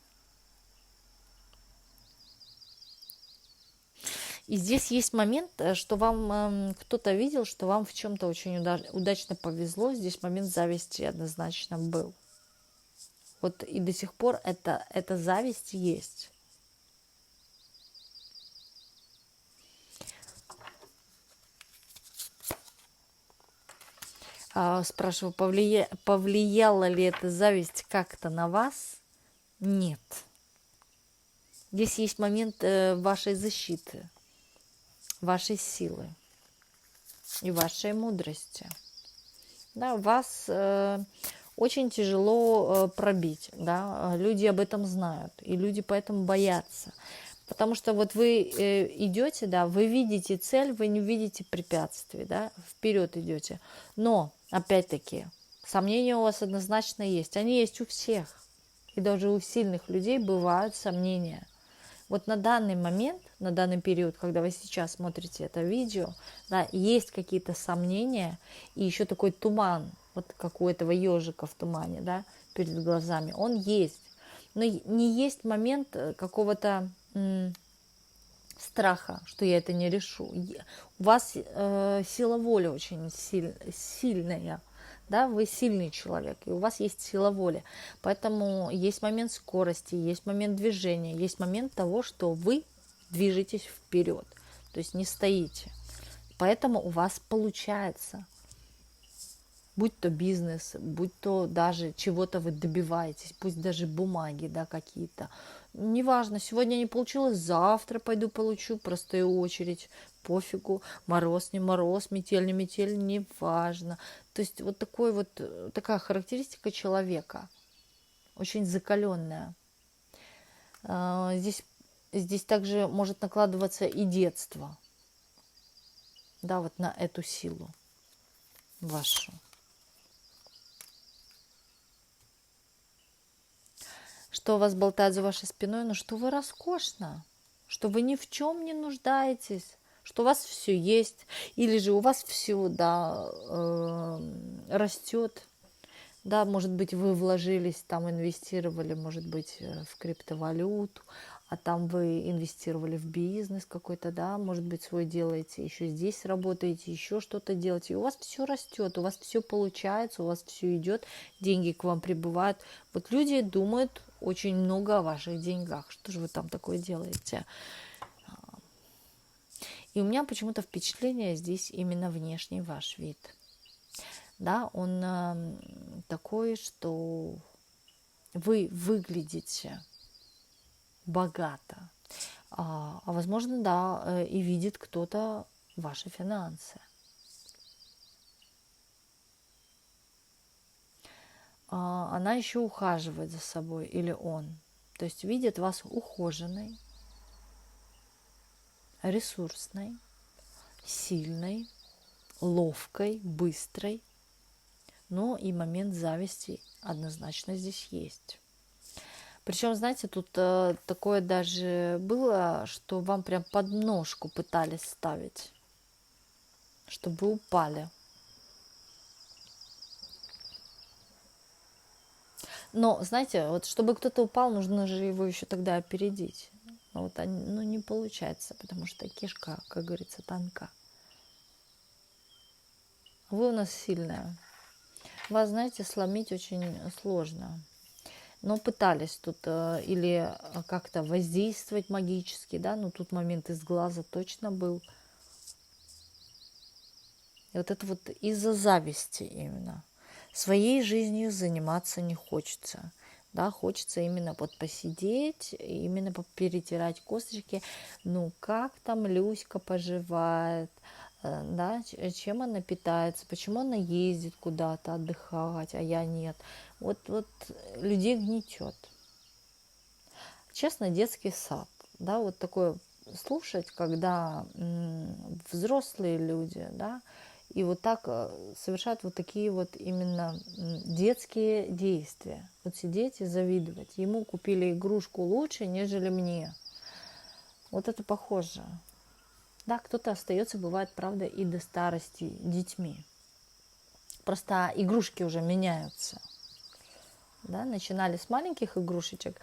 И здесь есть момент, что вам кто-то видел, что вам в чем-то очень удачно повезло. Здесь момент зависти однозначно был. Вот и до сих пор эта зависть есть. Спрашиваю, повлияла ли эта зависть как-то на вас? Нет. Здесь есть момент вашей защиты, вашей силы и вашей мудрости. Да, вас очень тяжело пробить, да, люди об этом знают, и люди поэтому боятся. Потому что вот вы идете, да, вы видите цель, вы не видите препятствий, да, вперед идете. Но, опять-таки, сомнения у вас однозначно есть. Они есть у всех. И даже у сильных людей бывают сомнения. Вот на данный момент, на данный период, когда вы сейчас смотрите это видео, да, есть какие-то сомнения и еще такой туман, вот как у этого ежика в тумане, да, перед глазами, он есть. Но не есть момент какого-то страха, что я это не решу. У вас сила воли очень сильная, да, вы сильный человек, и у вас есть сила воли. Поэтому есть момент скорости, есть момент движения, есть момент того, что вы движетесь вперед, то есть не стоите. Поэтому у вас получается. Будь то бизнес, будь то даже чего-то вы добиваетесь, пусть даже бумаги, да, какие-то. Неважно, сегодня не получилось, завтра пойду получу, простая очередь, пофигу, мороз, не мороз, метель, не метель, неважно. То есть вот такая характеристика человека, очень закаленная. Здесь также может накладываться и детство, да, вот на эту силу вашу. Что у вас болтает за вашей спиной, но что вы роскошно, что вы ни в чем не нуждаетесь, что у вас все есть, или же у вас все, да, растет, да, может быть, вы вложились, там инвестировали, может быть, в криптовалюту, а там вы инвестировали в бизнес какой-то, да, может быть, свой делаете, еще здесь работаете, еще что-то делаете, и у вас все растет, у вас все получается, у вас все идет, деньги к вам прибывают. Вот люди думают очень много о ваших деньгах. Что же вы там такое делаете? И у меня почему-то впечатление здесь именно внешний ваш вид. Да, он такой, что вы выглядите богато. Возможно, да, и видит кто-то ваши финансы. Она еще ухаживает за собой, или он. То есть видит вас ухоженной, ресурсной, сильной, ловкой, быстрой. Но и момент зависти однозначно здесь есть. Причем, знаете, тут такое даже было, что вам прям подножку пытались ставить, чтобы вы упали. Но, знаете, вот чтобы кто-то упал, нужно же его еще тогда опередить. Но вот не получается, потому что кишка, как говорится, тонка. Вы у нас сильная. Вас, знаете, сломить очень сложно. Но пытались тут или как-то воздействовать магически, да, но тут момент из глаза точно был. И вот это вот из-за зависти именно. Своей жизнью заниматься не хочется. Да, хочется именно вот посидеть, именно перетирать косточки. Ну, как там Люська поживает, да, чем она питается, почему она ездит куда-то отдыхать, а я нет. Вот людей гнетет. Честно, детский сад, да, вот такое слушать, когда взрослые люди, да, и вот так совершают вот такие вот именно детские действия. Вот сидеть и завидовать. Ему купили игрушку лучше, нежели мне. Вот это похоже. Да, кто-то остается, бывает, правда, и до старости детьми. Просто игрушки уже меняются. Да, начинали с маленьких игрушечек,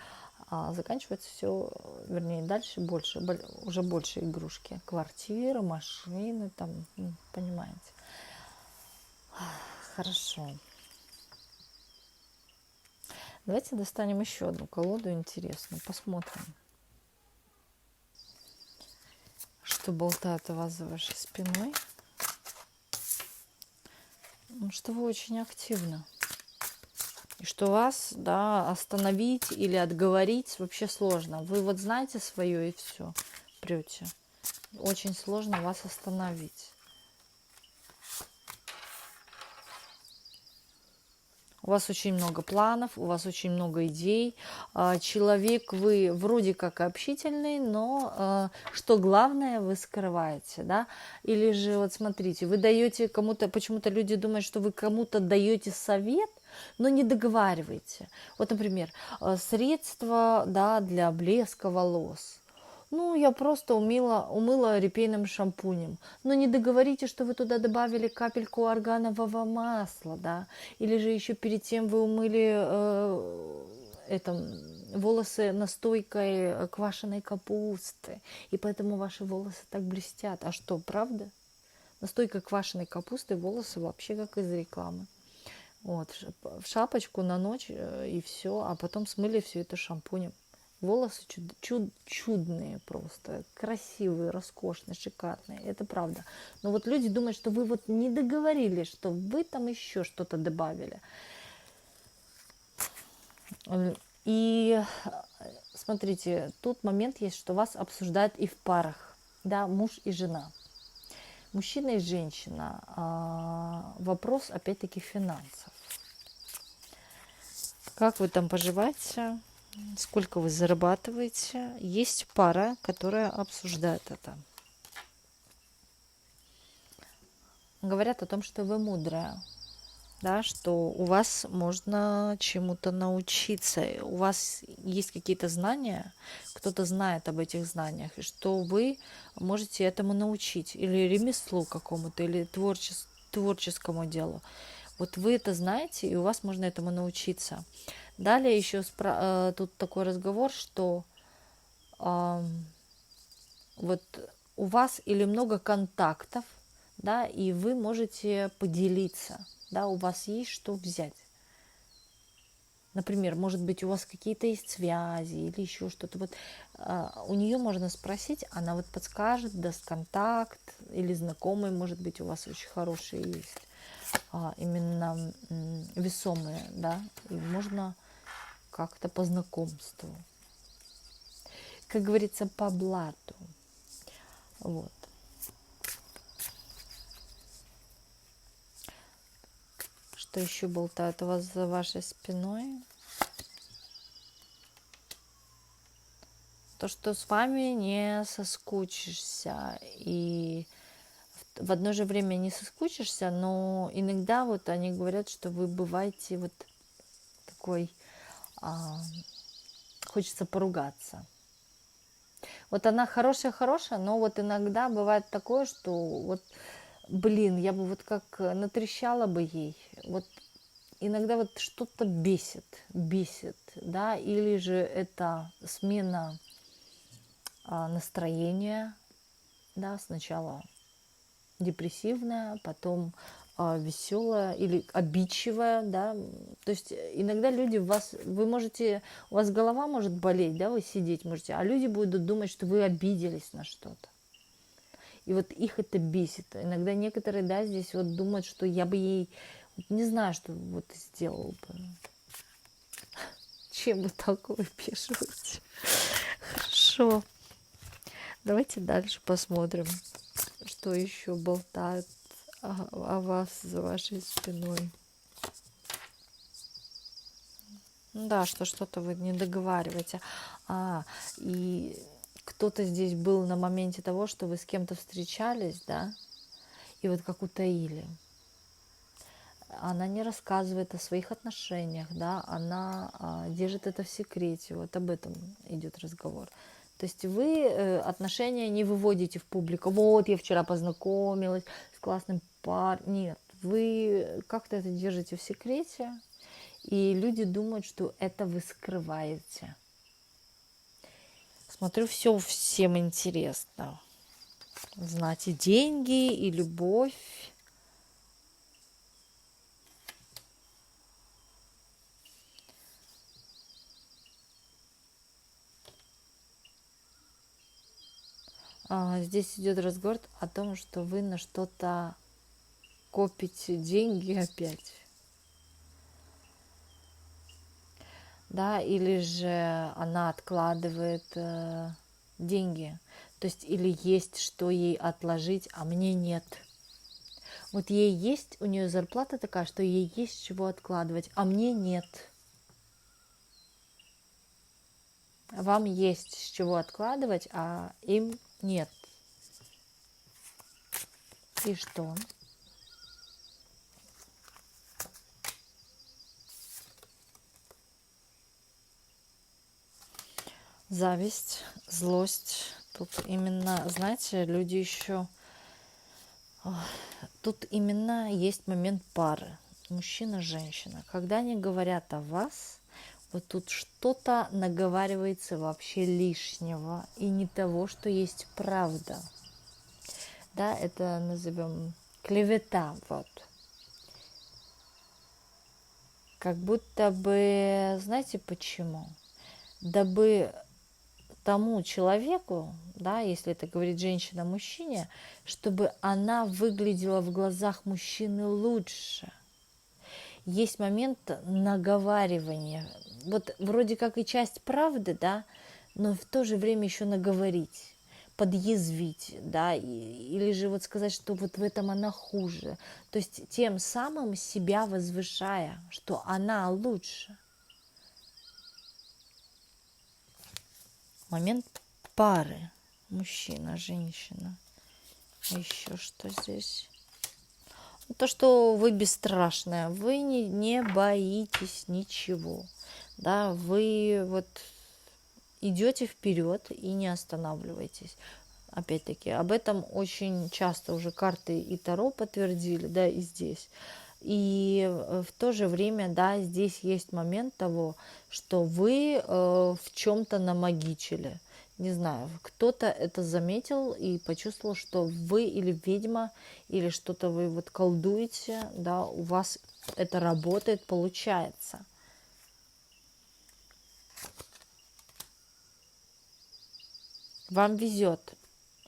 а заканчивается все, вернее, дальше больше, уже больше игрушки. Квартиры, машины, там, понимаете. Хорошо. Давайте достанем еще одну колоду интересную. Посмотрим, что болтает у вас за вашей спиной. Что вы очень активны. И что вас, да, остановить или отговорить вообще сложно. Вы вот знаете свое и все, прете. Очень сложно вас остановить. У вас очень много планов, у вас очень много идей. Человек вы вроде как общительный, но что главное, вы скрываете, да? Или же, вот смотрите, вы даете кому-то, почему-то люди думают, что вы кому-то даете совет, но не договариваете. Вот, например, средства, да, для блеска волос. Ну, я просто умыла репейным шампунем. Но не договорите, что вы туда добавили капельку органового масла, да. Или же еще перед тем вы умыли волосы настойкой квашеной капусты. И поэтому ваши волосы так блестят. А что, правда? Настойка квашеной капусты, волосы вообще как из рекламы. Вот, в шапочку на ночь и все, а потом смыли все это шампунем. Волосы чудные просто, красивые, роскошные, шикарные, это правда. Но вот люди думают, что вы вот не договорились, что вы там еще что-то добавили. И смотрите, тут момент есть, что вас обсуждают и в парах, да, муж и жена. Мужчина и женщина. Вопрос, опять-таки, финансов. Как вы там поживаете? Сколько вы зарабатываете? Есть пара, которая обсуждает это. Говорят о том, что вы мудрая, да, что у вас можно чему-то научиться, у вас есть какие-то знания, кто-то знает об этих знаниях, и что вы можете этому научить, или ремеслу какому-то, или творческому делу. Вот вы это знаете, и у вас можно этому научиться. Далее еще тут такой разговор, что вот у вас или много контактов, да, и вы можете поделиться, да, у вас есть что взять. Например, может быть, у вас какие-то есть связи или еще что-то. Вот у нее можно спросить, она вот подскажет, даст контакт, или знакомые, может быть, у вас очень хорошие есть, именно весомые, да, и можно как-то по знакомству, как говорится, по блату. Вот. Что еще болтают у вас за вашей спиной? То, что с вами не соскучишься, и в одно же время не соскучишься, но иногда вот они говорят, что вы бываете вот такой, а, хочется поругаться. Вот она хорошая-хорошая, но вот иногда бывает такое, что вот, блин, я бы вот как натрещала бы ей, вот иногда вот что-то бесит, да, или же это смена настроения, да, сначала депрессивная, потом веселая или обидчивая, да, то есть иногда люди вы можете, у вас голова может болеть, да, вы сидеть можете, а люди будут думать, что вы обиделись на что-то. И вот их это бесит. Иногда некоторые, да, здесь вот думают, что я бы ей, вот не знаю, что вот сделал бы. Чем вы такое пишете? Хорошо. Давайте дальше посмотрим, что еще болтают о вас за вашей спиной. Да, что что-то вы не договариваете. И кто-то здесь был на моменте того, что вы с кем-то встречались, да, и вот как утаили. Она не рассказывает о своих отношениях, да, она держит это в секрете, вот об этом идет разговор. То есть вы отношения не выводите в публику. Вот я вчера познакомилась с классным парнем. Нет, вы как-то это держите в секрете, и люди думают, что это вы скрываете. Смотрю, все всем интересно. Знать и деньги, и любовь. Здесь идет разговор о том, что вы на что-то копите деньги опять. Да, или же она откладывает деньги. То есть или есть что ей отложить, а мне нет. Вот ей есть, у нее зарплата такая, что ей есть чего откладывать, а мне нет. Вам есть с чего откладывать, а им нет. И что? Зависть, злость. Тут именно, знаете, люди еще... Тут именно есть момент пары. Мужчина-женщина. Когда они говорят о вас, вот тут что-то наговаривается вообще лишнего и не того, что есть правда. Да, это назовем клевета, вот. Как будто бы, знаете почему? Дабы тому человеку, да, если это говорит женщина мужчине, чтобы она выглядела в глазах мужчины лучше. Есть момент наговаривания. Вот вроде как и часть правды, да, но в то же время еще наговорить, подъязвить, да, или же вот сказать, что вот в этом она хуже. То есть тем самым себя возвышая, что она лучше. Момент пары. Мужчина, женщина. А еще что здесь? То, что вы бесстрашная, вы не боитесь ничего. Да, вы вот идете вперед и не останавливаетесь. Опять-таки, об этом очень часто уже карты и Таро подтвердили, да, и здесь. И в то же время, да, здесь есть момент того, что вы в чем-то намагичили. Не знаю, кто-то это заметил и почувствовал, что вы или ведьма, или что-то вы вот колдуете, да, у вас это работает, получается. Вам везет.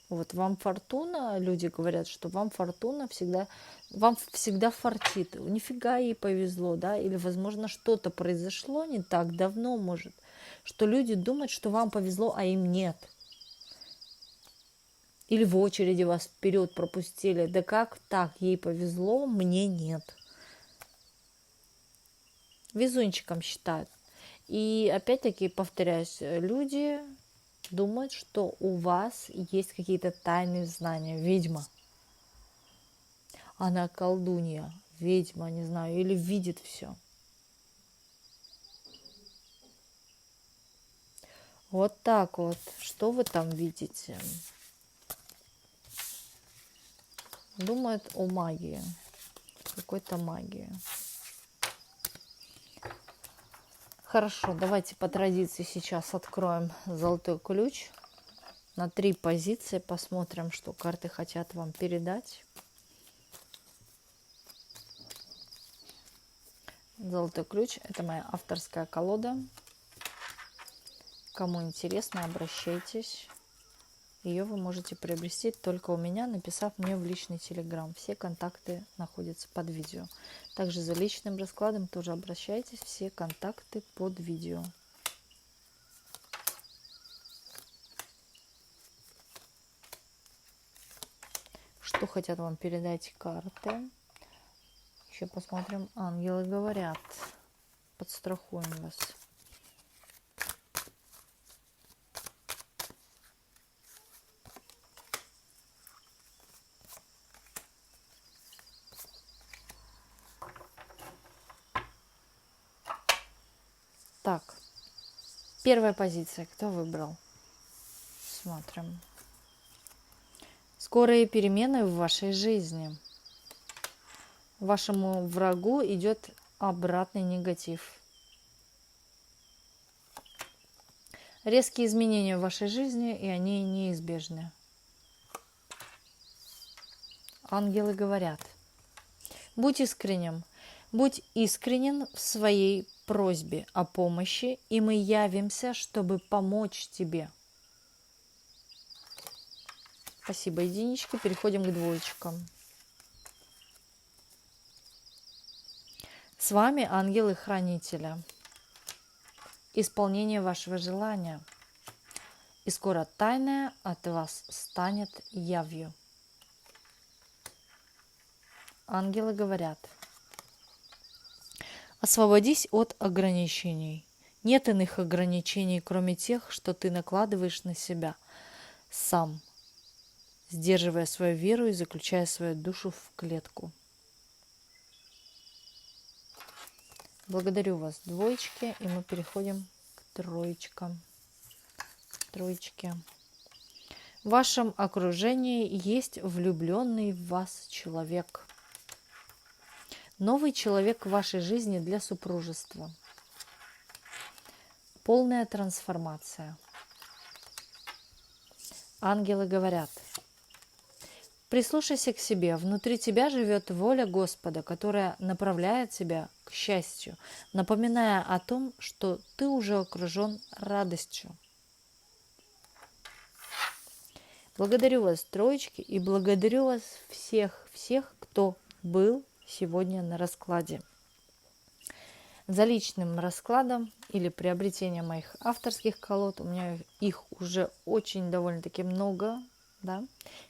Вот вам фортуна, люди говорят, что вам фортуна всегда, вам всегда фартит. Нифига ей повезло, да, или, возможно, что-то произошло не так давно, может, что люди думают, что вам повезло, а им нет. Или в очереди вас вперед пропустили. Да как так? Ей повезло, мне нет. Везунчиком считают. И опять-таки, повторяюсь, люди думают, что у вас есть какие-то тайные знания. Ведьма. Она колдунья, ведьма, не знаю, или видит все. Вот так вот. Что вы там видите? Думают о магии. Какой-то магии. Хорошо, давайте по традиции сейчас откроем золотой ключ. На 3 позиции посмотрим, что карты хотят вам передать. Золотой ключ – это моя авторская колода. Кому интересно, обращайтесь. Ее вы можете приобрести только у меня, написав мне в личный телеграм. Все контакты находятся под видео. Также за личным раскладом тоже обращайтесь. Все контакты под видео. Что хотят вам передать карты? Еще посмотрим. Ангелы говорят. Подстрахуем вас. Так, первая позиция. Кто выбрал? Смотрим. Скорые перемены в вашей жизни. Вашему врагу идет обратный негатив. Резкие изменения в вашей жизни, и они неизбежны. Ангелы говорят. Будь искренним. Будь искренен в своей просьбе о помощи, и мы явимся, чтобы помочь тебе. Спасибо, единички. Переходим к двоечкам. С вами ангелы-хранители. Исполнение вашего желания. И скоро тайное от вас станет явью. Ангелы говорят. Освободись от ограничений. Нет иных ограничений, кроме тех, что ты накладываешь на себя сам, сдерживая свою веру и заключая свою душу в клетку. Благодарю вас, двоечки, и мы переходим к троечкам. Троечки. В вашем окружении есть влюбленный в вас человек. Новый человек в вашей жизни для супружества. Полная трансформация. Ангелы говорят. Прислушайся к себе. Внутри тебя живет воля Господа, которая направляет тебя к счастью, напоминая о том, что ты уже окружен радостью. Благодарю вас, троечки, и благодарю вас всех, кто был сегодня на раскладе. За личным раскладом или приобретением моих авторских колод, у меня их уже очень довольно-таки много, да,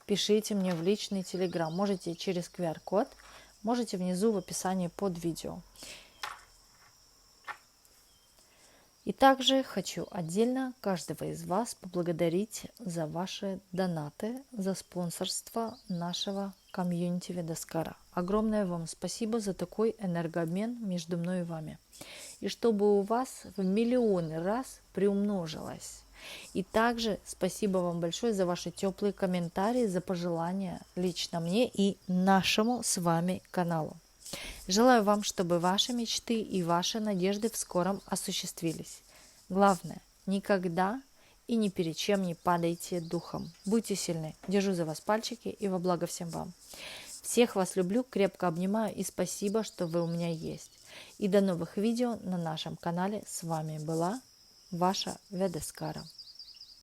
пишите мне в личный телеграм. Можете через QR-код, можете внизу в описании под видео. И также хочу отдельно каждого из вас поблагодарить за ваши донаты, за спонсорство нашего комьюнити Ведескара. Огромное вам спасибо за такой энергообмен между мной и вами. И чтобы у вас в миллионы раз приумножилось. И также спасибо вам большое за ваши теплые комментарии, за пожелания лично мне и нашему с вами каналу. Желаю вам, чтобы ваши мечты и ваши надежды в скором осуществились. Главное, никогда и ни перед чем не падайте духом. Будьте сильны. Держу за вас пальчики и во благо всем вам. Всех вас люблю, крепко обнимаю и спасибо, что вы у меня есть. И до новых видео на нашем канале. С вами была ваша Ведескара.